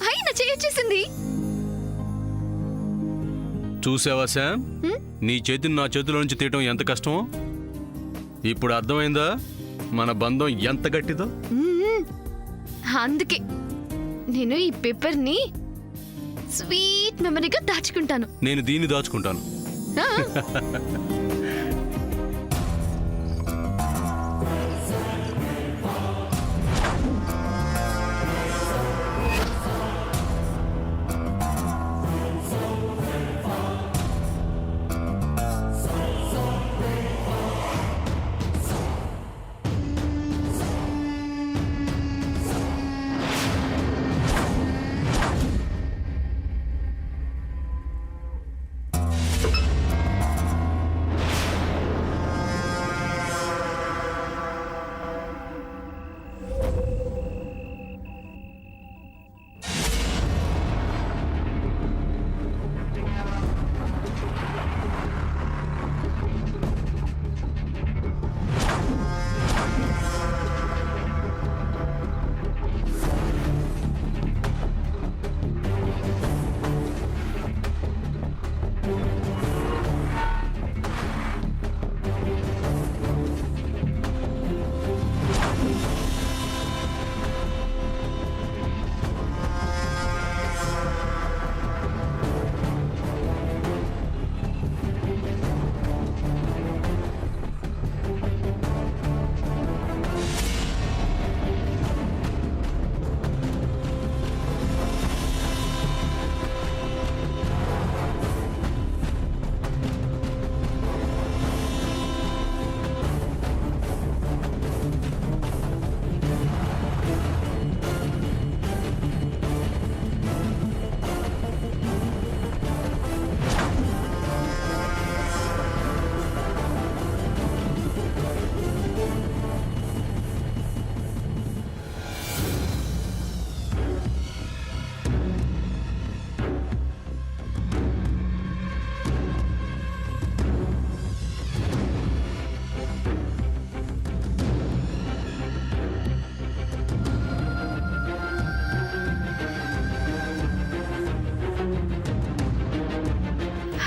అయినా చేయొచ్చేసింది. చూసావా శామ్, నీ చేతిని నా చేతిలో నుంచి తీయటం ఎంత కష్టమో? ఇప్పుడు అర్థమైందా మన బంధం ఎంత గట్టిదో? అందుకే నేను ఈ పేపర్ని స్వీట్ మెమరీగా దాచుకుంటాను. నేను దీన్ని దాచుకుంటాను. ఆ,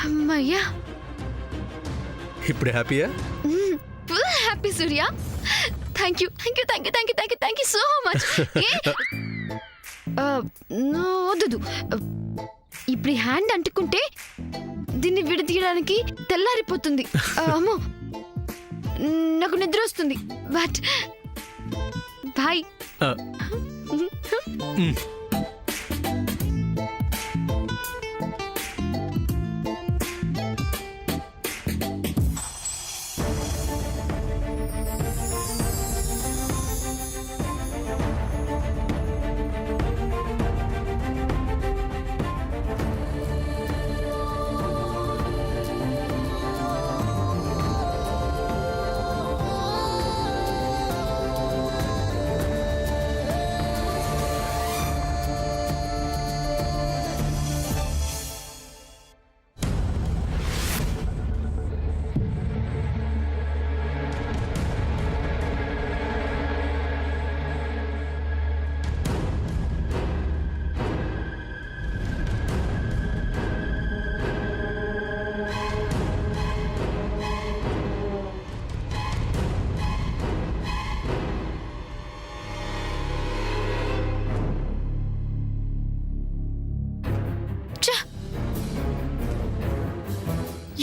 అమ్మయ్యా, ఇప్పుడు హ్యాపీయా? Full happy Surya. Thank you thank you thank you thank you thank you thank you so much. వద్దు, ఇప్పుడు హ్యాండ్ అంటుకుంటే దీన్ని విడదీయడానికి తెల్లారిపోతుంది. అమ్మో, నాకు నిద్ర వస్తుంది. But bye.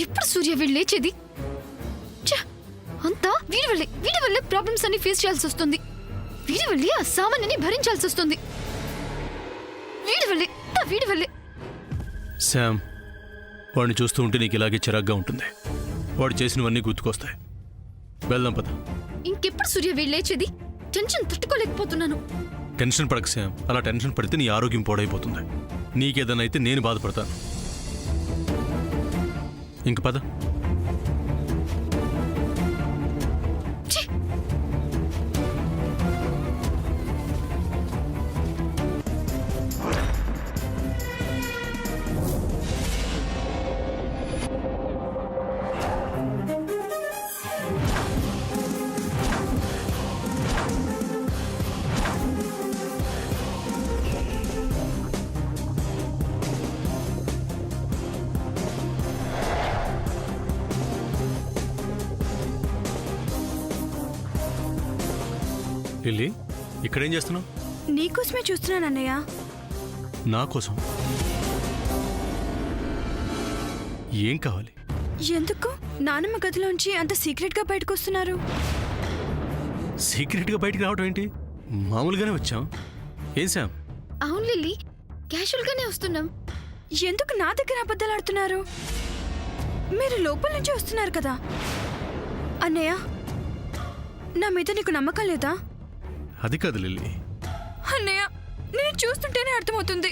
ఎప్పుడు సూర్య వీళ్ళు లేచేది? అంతా వీడి వల్లే ప్రాబ్లమ్స్ అన్ని ఫేస్ చేయాల్సి వస్తుంది. వీడి వల్లే ఆ సామాన్ని భరించాల్సి వస్తుంది. వీడి వల్లే. శామ్, వాడిని చూస్తూ ఉంటే నీకు ఇలాగే చిరాగ్గా ఉంటుంది. వాడు చేసినవన్నీ గుర్తుకొస్తాయి. వెళ్దాం పద. ఇంకెప్పుడు సూర్య వీళ్ళు లేచేది? టెన్షన్ తట్టుకోలేకపోతున్నాను. టెన్షన్ పడక శామ్. అలా టెన్షన్ పడితే నీ ఆరోగ్యం పాడైపోతుంది. నీకేదైనా అయితే నేను బాధపడతాను. ఇంక పద. లిల్లీ ఇక్కడేం చేస్తున్నావు? నీకోసమే చూస్తున్నాను అన్నయ్య. నా కోసం? ఏం కావాలి? ఎందుకు నానమ్మ గదిలోంచి అంత సీక్రెట్ గా బయటకు వస్తున్నారు? సీక్రెట్గా బయటికి రావడం ఏంటి? మామూలుగానే వచ్చాం. ఏం శామ్? అవును లిల్లీ, క్యాషువల్ గానే వస్తున్నాం. ఎందుకు నా దగ్గర అబద్ధాలు ఆడుతున్నారు? మీరు లోపల నుంచి వస్తున్నారు కదా అన్నయ్య. నా మీద నీకు నమ్మకం లేదా? అది కాదు లిల్లీ. అన్నయ్య, నేను చూస్తుంటేనే అర్థమవుతుంది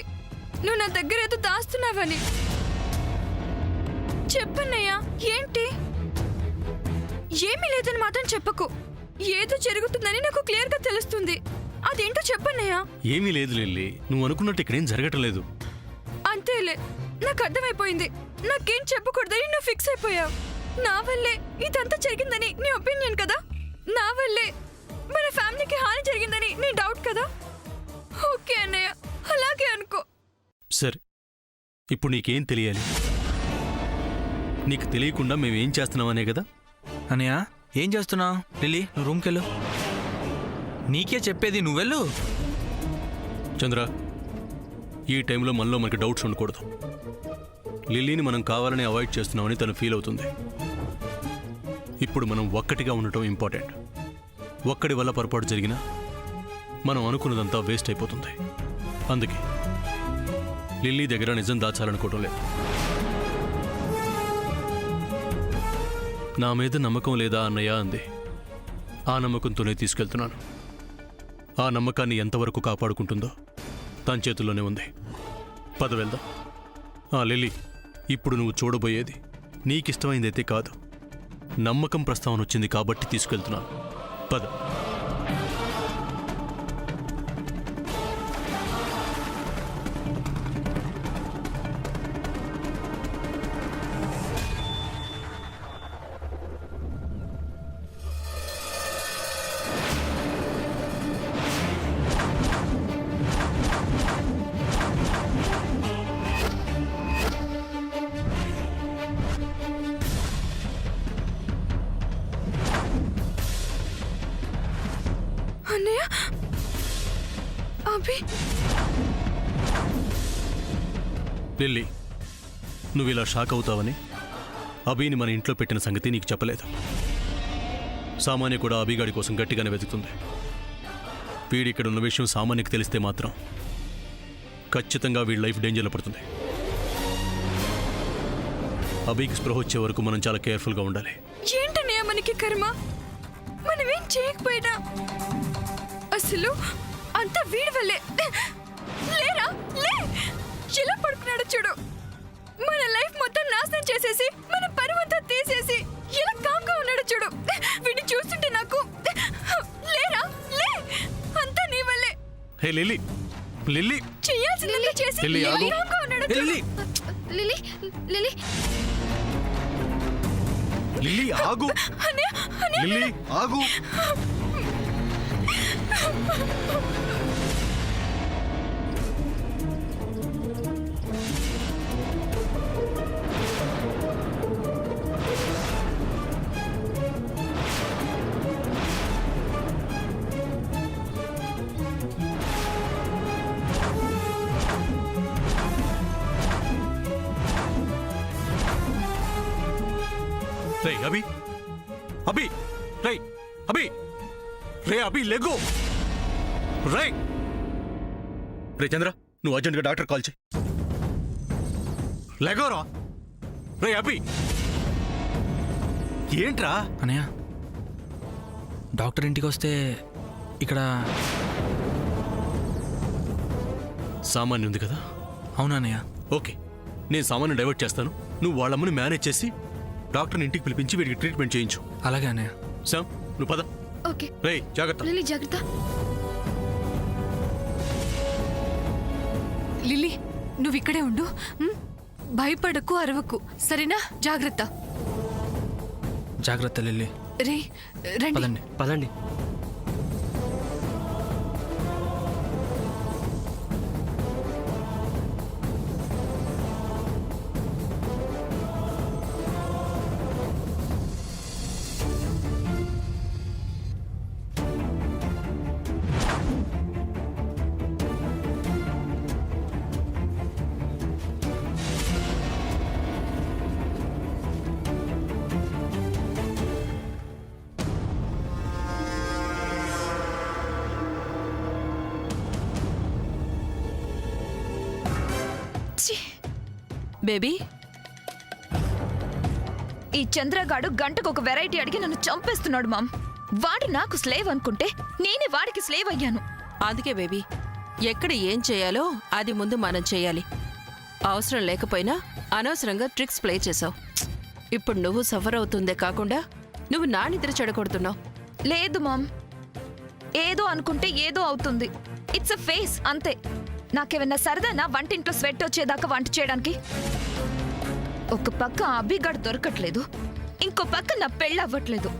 నువ్వు నా దగ్గర ఏదో దాస్తున్నావని. చెప్పన్నయ్య, ఏంటి? ఏమీ లేదని మాత్రం చెప్పకు. ఏదో జరుగుతుందని నాకు క్లియర్ గా తెలుస్తుంది. అదేంటో చెప్పన్నయ్య. ఏమీ లేదు లిల్లీ, నువ్వు అనుకున్నట్టు ఇక్కడేం జరగటం లేదు. అంతేలే, నాకు అర్థమైపోయింది. నాకేం చెప్పకూడదని నువ్వు ఫిక్స్ అయిపోయావు. నా వల్లే ఇదంతా జరిగిందని నీ ఒపీనియన్ కదా. నా వల్లే మన ఫ్యామిలీకి హాని జరిగిందని నీ డౌట్ కదా. ఓకే అన్నయ్య, అలాగే అనుకో. సరే, ఇప్పుడు నీకేం తెలియాలి? నీకు తెలియకుండా మేమేం చేస్తున్నామనే కదా. అనయ్య, ఏం చేస్తున్నావు? లిల్లీ, నువ్వు రూమ్కి వెళ్ళు. నీకే చెప్పేది, నువ్వెళ్ళు. చంద్ర, ఈ టైంలో మనలో మనకి డౌట్స్ ఉండకూడదు. లిల్లీని మనం కావాలని అవాయిడ్ చేస్తున్నామని తను ఫీల్ అవుతుంది. ఇప్పుడు మనం ఒక్కటిగా ఉండటం ఇంపార్టెంట్. ఒక్కడి వల్ల పొరపాటు జరిగినా మనం అనుకున్నదంతా వేస్ట్ అయిపోతుంది. అందుకే లిల్లీ దగ్గర నిజం దాచాలనుకోవటం లేదు. నా మీద నమ్మకం లేదా అన్నయ్య అంది. ఆ నమ్మకంతోనే తీసుకెళ్తున్నాను. ఆ నమ్మకాన్ని ఎంతవరకు కాపాడుకుంటుందో తన చేతుల్లోనే ఉంది. పద వెళ్దాం. లిల్లీ, ఇప్పుడు నువ్వు చూడబోయేది నీకిష్టమైందైతే కాదు. నమ్మకం ప్రస్తావన వచ్చింది కాబట్టి తీసుకెళ్తున్నాను. పద. అన్నయ్య, అభి. లిల్లీ, నువ్వు ఇలా షాక్ అవుతావని అభిని మన ఇంట్లో పెట్టిన సంగతి నీకు చెప్పలేదు. సామాన్య కూడా అభిగాడి కోసం గట్టిగానే వెతుకుతుంది. వీడి ఇక్కడ ఉన్న విషయం సామాన్యకు తెలిస్తే మాత్రం ఖచ్చితంగా వీడి లైఫ్ డేంజర్లో పడుతుంది. అభికి స్పృహ వచ్చే వరకు మనం చాలా కేర్ఫుల్గా ఉండాలి. ఏంటన్నయ్య మనకి కర్మ? మనమేం చేయకపోయినా అసలు అంతా వీడి వల్లే. లేరా, లే. ఎలా పడుకున్నాడో చూడు. మన లైఫ్ మొత్తం నాశనం చేసేసి మన పరువంతా తీసేసి ఎలా కామ్గా ఉన్నాడో చూడు. వీడిని చూస్తుంటే నాకు లేరా, లే. అంతా నీ వల్లే. హే లిల్లీ, లిల్లీ, చేయాల్సిందంతా చేసి లిల్లీ, ఎలా ఆగు. కామ్గా ఉన్నాడో చూడు. లిల్లీ, లిల్లీ, లిల్లీ, లిల్లీ ఆగు. అన్నయ్య, అన్నయ్య. లిల్లీ ఆగు. రే అభి, అభి, రే అభి, రే అభి లెగో. రే రే చంద్ర, నువ్వు అర్జెంట్గా డాక్టర్ కాల్ చేయి. లెగోరా. రే అభి, ఏంట్రా? అనయ్య, డాక్టర్ ఇంటికి వస్తే ఇక్కడ సామాన్య ఉంది కదా. అవునన్నయ్య. ఓకే, నేను సామాన్య డైవర్ట్ చేస్తాను. నువ్వు వాళ్ళమ్మని మేనేజ్ చేసి డాక్టర్ని ఇంటికి పిలిపించి వీడికి ట్రీట్మెంట్ చేయించు. అలాగే అన్నయ్య. శామ్, నువ్వు పద. ఓకే. రే జాగ్రత్త. లిల్లీ, జాగ్రత్త. లిల్లీ, నువ్వు ఇక్కడే ఉండు. భయపడకు, అరవకు, సరేనా? జాగ్రత్త. జాగ్రత్త లిల్లీ. రే, రండి. పదండి. పదండి. బేబీ, ఈ చంద్రగాడు గంటకు ఒక వెరైటీ అడిగి నన్ను చంపేస్తున్నాడు మామ్. వాడు నాకు స్లేవ్ అనుకుంటే నేనే వాడికి స్లేవ్ అయ్యాను. అందుకే బేబీ, ఎక్కడ ఏం చేయాలో అది ముందు మనం చేయాలి. అవసరం లేకపోయినా అనవసరంగా ట్రిక్స్ ప్లే చేసావు. ఇప్పుడు నువ్వు సఫర్ అవుతుందే కాకుండా నువ్వు నా నిద్ర చెడగొడుతున్నావు. లేదు మామ్, ఏదో అనుకుంటే ఏదో అవుతుంది. ఇట్స్ అ ఫేస్ అంతే. నాకేమన్నా సరదానా వంటింట్లో స్వెట్ వచ్చేదాకా వంట చేయడానికి? ఒక పక్క అభిగాడు దొరకట్లేదు, ఇంకో పక్క నా పెళ్ళి అవ్వట్లేదు.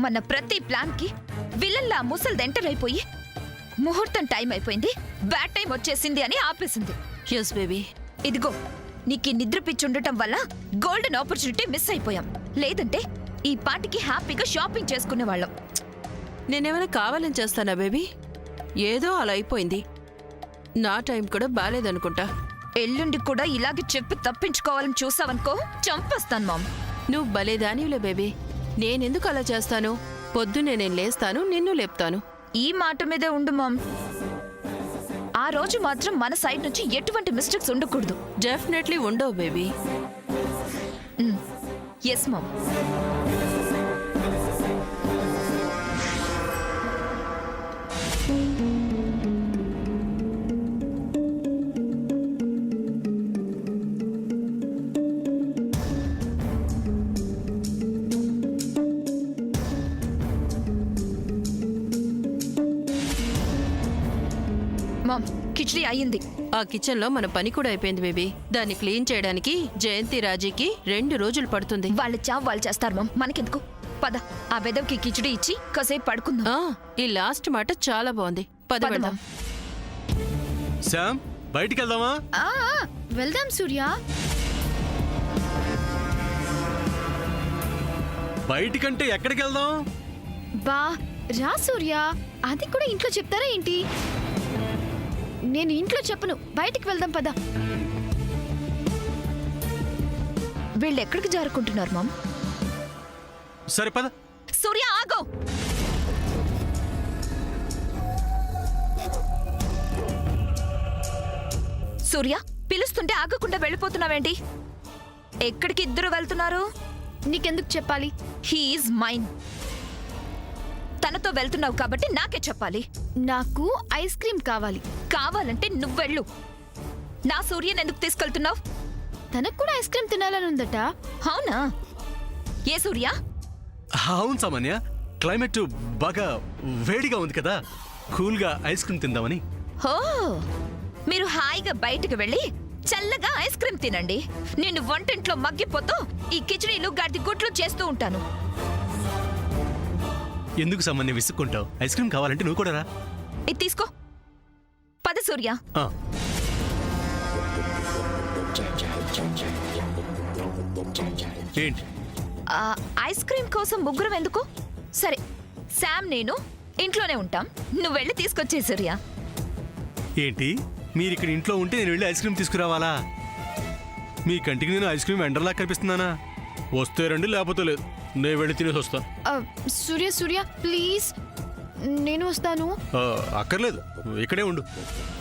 మన ప్రతి ప్లాన్ కి విలన్లా ముసల్ది ఎంటర్ అయిపోయి ముహూర్తం టైం అయిపోయింది, బ్యాడ్ టైం వచ్చేసింది అని ఆపేసింది. Yes baby. ఇదిగో, నీకు నిద్ర పిచ్చి ఉండటం వల్ల గోల్డెన్ ఆపర్చునిటీ మిస్ అయిపోయాం. లేదంటే ఈ పాటికి హ్యాపీగా షాపింగ్ చేసుకునేవాళ్ళం. నేనేమైనా కావాలని చేస్తానా బేబీ? ఏదో అలా అయిపోయింది. నా టైం కూడా బాలేదనుకుంటా. ఎల్లుండి కూడా ఇలాగే చెప్పి తప్పించుకోవాలని చూసావనుకో, చంపేస్తాను మామ్. నువ్వు భలేదానివిలే బేబీ. నేనెందుకు అలా చేస్తాను? పొద్దున్నే నేను లేస్తాను, నిన్ను లేపుతాను. ఈ మాట మీదే ఉండు మామ్. ఆ రోజు మాత్రం మన సైడ్ నుంచి ఎటువంటి మిస్టేక్స్ ఉండకూడదు. డెఫినెట్లీ ఉండవు baby. Yes mom. Mom, khichdi అయ్యింది. ఆ కిచెన్లో మన పని కూడా అయిపోయింది బేబీ. దాన్ని క్లీన్ చేయడానికి జయంతి రాజీకి 2 రోజులు పడుతుంది. వాళ్ళ చావు వాళ్ళు చేస్తారు మామ్, మనకెందుకు? పద, ఆ బెదవ్కి కిచడీ ఇచ్చి కాసేపు పడుకుందాం. ఈ లాస్ట్ మాట చాలా బాగుంది. పద పద వెళ్దాం. మామ్. శామ్, బయటికి వెళ్దామా? వెళ్దాం సూర్య. బయటికంటే ఎక్కడికి వెళ్దాం? బా రా సూర్య, అది కూడా ఇంట్లో చెప్తారా ఏంటి? నేను ఇంట్లో చెప్పను, బయటికి వెళ్దాం పద. వీళ్ళు ఎక్కడికి జారుకుంటున్నారు మామ్? సరే పద. సూర్య ఆగో. సూర్య, పిలుస్తుంటే ఆగకుండా వెళ్ళిపోతున్నావేంటి? ఎక్కడికి ఇద్దరు వెళ్తున్నారు? నీకెందుకు చెప్పాలి? He is mine. తనతో వెళ్తున్నావు కాబట్టి నాకే చెప్పాలి. నాకు ఐస్ క్రీమ్ కావాలి. కావాలంటే నువ్వెళ్ళు. నా సూర్యని ఎందుకు తీసుకెళ్తున్నావు? తనకు కూడా ఐస్ క్రీమ్ తినాలని ఉందట. అవునా? ఏ సూర్య? అవును సామాన్య, క్లైమేట్ బాగా వేడిగా ఉంది కదా, కూల్గా ఐస్ క్రీమ్ తిందామని. హో, మీరు హాయిగా బయటకు వెళ్ళి చల్లగా ఐస్ క్రీమ్ తినండి. నేను వంటింట్లో మగ్గిపోతూ ఈ కిచడీలు గాడి గుట్లు చేస్తూ ఉంటాను. ఎందుకు సామాన్య విసుక్కుంటావు? ఐస్ క్రీమ్ కావాలంటే నువ్వు కూడా రా. ఇది తీసుకో. పద సూర్య. ఆ. ఏంటి? ఐస్ క్రీమ్ కోసం ముగ్గురం ఎందుకు? సరే, శామ్ నేను ఇంట్లోనే ఉంటాం. నువ్వు వెళ్ళి తీసుకొచ్చే సూర్య. ఏంటి, మీరు ఇక్కడ ఇంట్లో ఉంటే నేను వెళ్ళి ఐస్ క్రీమ్ తీసుకురావాలా? మీ కంటికి నేను ఐస్ క్రీమ్ వెండర్లా కనిపిస్తున్నానా? వస్తే రండి, లేకపోతే లేదు. నేను వెళ్ళి తినేసి వస్తాను. సూర్య సూర్య ప్లీజ్, నేను వస్తాను. అక్కర్లేదు, ఇక్కడే ఉండు.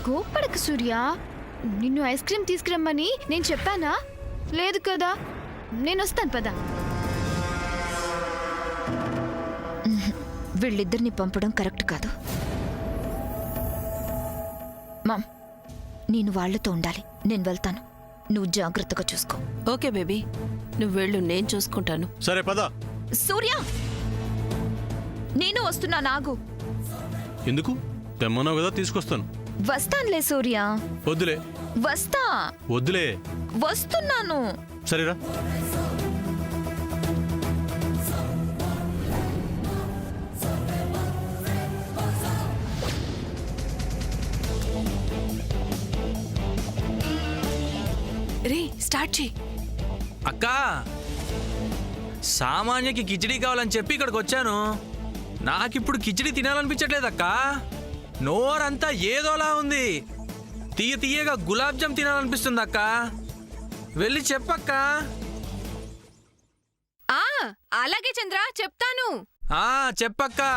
కోప్పడకు సూర్య, నిన్ను ఐస్ క్రీమ్ తీసుకురమ్మని నేను చెప్పానా? లేదు కదా, నేను వస్తాను పద. వీళ్ళిద్దరిని పంపడం కరెక్ట్ కాదు మామ్. నేను వాళ్లతో ఉండాలి. నేను వెళ్తాను, నువ్వు జాగ్రత్తగా చూసుకో. ఓకే బేబీ, నువ్వు వెళ్ళు, నేను చూసుకుంటాను. సరే పద. సూర్య, నేను వస్తున్నా. నాగు. ఎందుకు? తెమ్మన్నావు కదా, తీసుకొస్తాను. వస్తానులే సూర్య. వద్దులే. వస్తా. వద్దులే. వస్తున్నాను. సరేరా. రే స్టార్ట్ చేయి. అక్కా, సామాన్యకి కిచిడీ కావాలని చెప్పి ఇక్కడికి వచ్చాను. నాకిప్పుడు కిచిడీ తినాలనిపించట్లేదు అక్కా. నోరంతా ఏదోలా ఉంది. తీయగా గులాబ్ జామ్ తినాలనిపిస్తుంది అక్కా. వెళ్ళి చెప్పక్కా. అలాగే చంద్ర, చెప్తాను. చెప్పక్కా.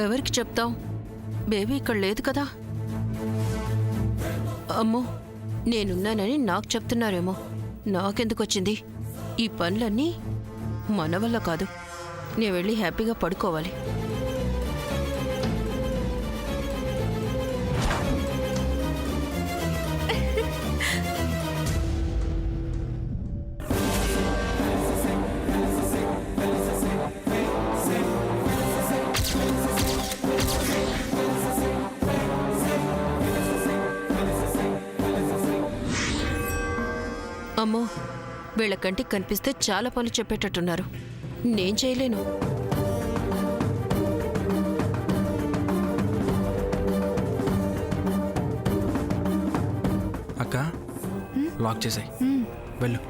ఎవరికి చెప్తావు? బేబీ ఇక్కడ లేదు కదా. అమ్మో, నేనున్నానని నాకు చెప్తున్నారేమో. నాకెందుకు వచ్చింది ఈ పనులన్నీ? మన వల్ల కాదు. నేను వెళ్ళి హ్యాపీగా పడుకోవాలి. అమ్మో, వీళ్ళ కంటికి కనిపిస్తే చాలా పనులు చెప్పేటట్టున్నారు. నేను చేయలేను. అక్క లాక్ చేసాయి, వెళ్ళు.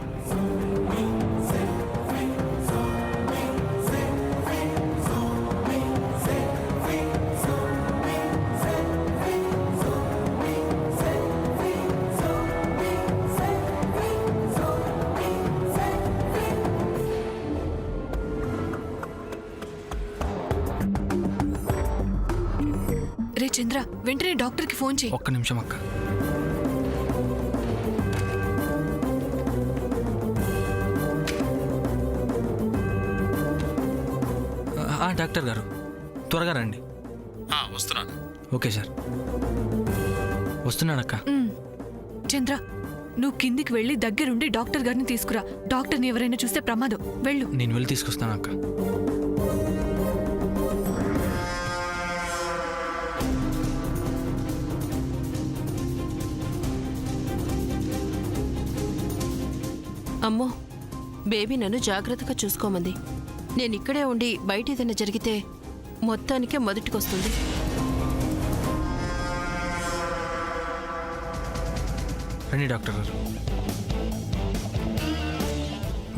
రే చంద్ర, వెంటనే డాక్టర్కి ఫోన్ చేయి. ఒక్క నిమిషం అక్క. డాక్టర్ గారు త్వరగా రండి. వస్తున్నాను. Okay sir, వస్తున్నానక్క. చంద్ర, నువ్వు కిందికి వెళ్ళి దగ్గరుండి డాక్టర్ గారిని తీసుకురా. డాక్టర్ని ఎవరైనా చూస్తే ప్రమాదం. వెళ్ళు. నేను వెళ్ళి తీసుకొస్తాను అక్క. అమ్మో, బేబీ నన్ను జాగ్రత్తగా చూసుకోమంది. నేను ఇక్కడే ఉండి బయట ఏదైనా జరిగితే మొత్తానికే మొదటికొస్తుంది. రండి డాక్టర్ గారు,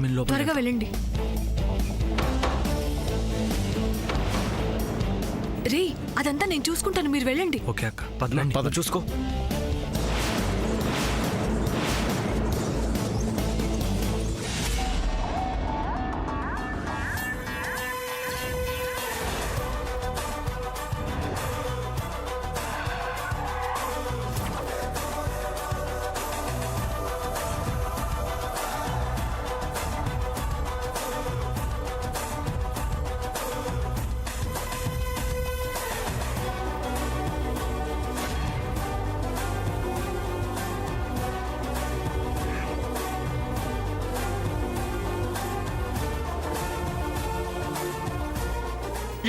మీరు లోపల త్వరగా వెళ్ళండి. రే, అదంతా నేను చూసుకుంటాను, మీరు వెళ్ళండి. ఓకే అక్క, పద చూసుకో.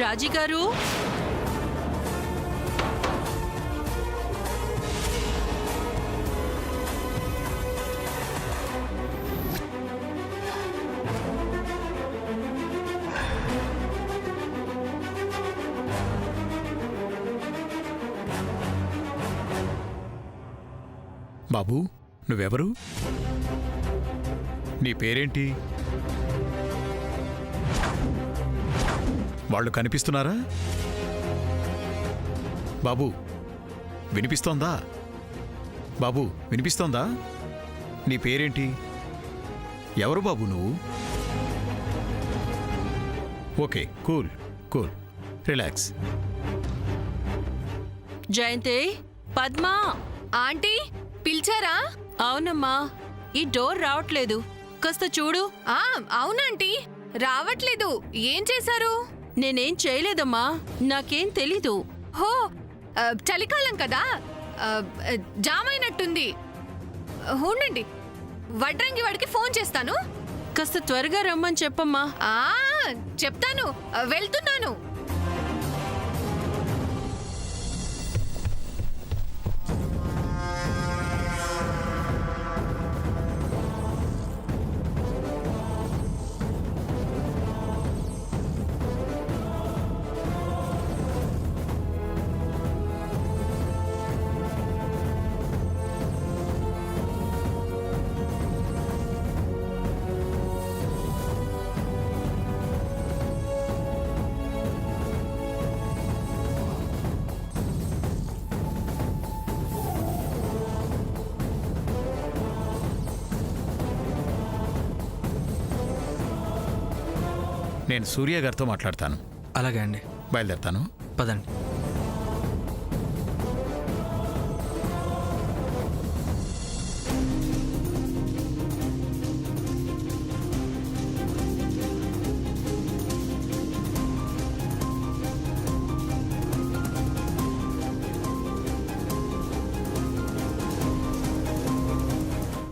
రాజీ గారు, బాబూ, నువ్వెవరు? నీ పేరేంటి? వాళ్ళు కనిపిస్తున్నారా? బాబూ, వినిపిస్తోందా? బాబూ, వినిపిస్తోందా? నీ పేరేంటి? ఎవరు బాబు నువ్వు? Okay, cool cool, relax. Jayanti, Padma. Aunty పిలిచారా? అవునమ్మా, ఈ డోర్ రావట్లేదు, కాస్త చూడు. అవునంటీ, రావట్లేదు. ఏం చేశారు? నేనేం చేయలేదమ్మా, నాకేం తెలీదు. హో, చలికాలం కదా, జామ్ అయినట్టుంది. ఉండండి, వడ్రంగి వాడికి ఫోన్ చేస్తాను. కాస్త త్వరగా రమ్మని చెప్పమ్మా. చెప్తాను, వెళ్తున్నాను. నేను సూర్య గారితో మాట్లాడతాను. అలాగే అండి, బయలుదేరతాను. పదండి.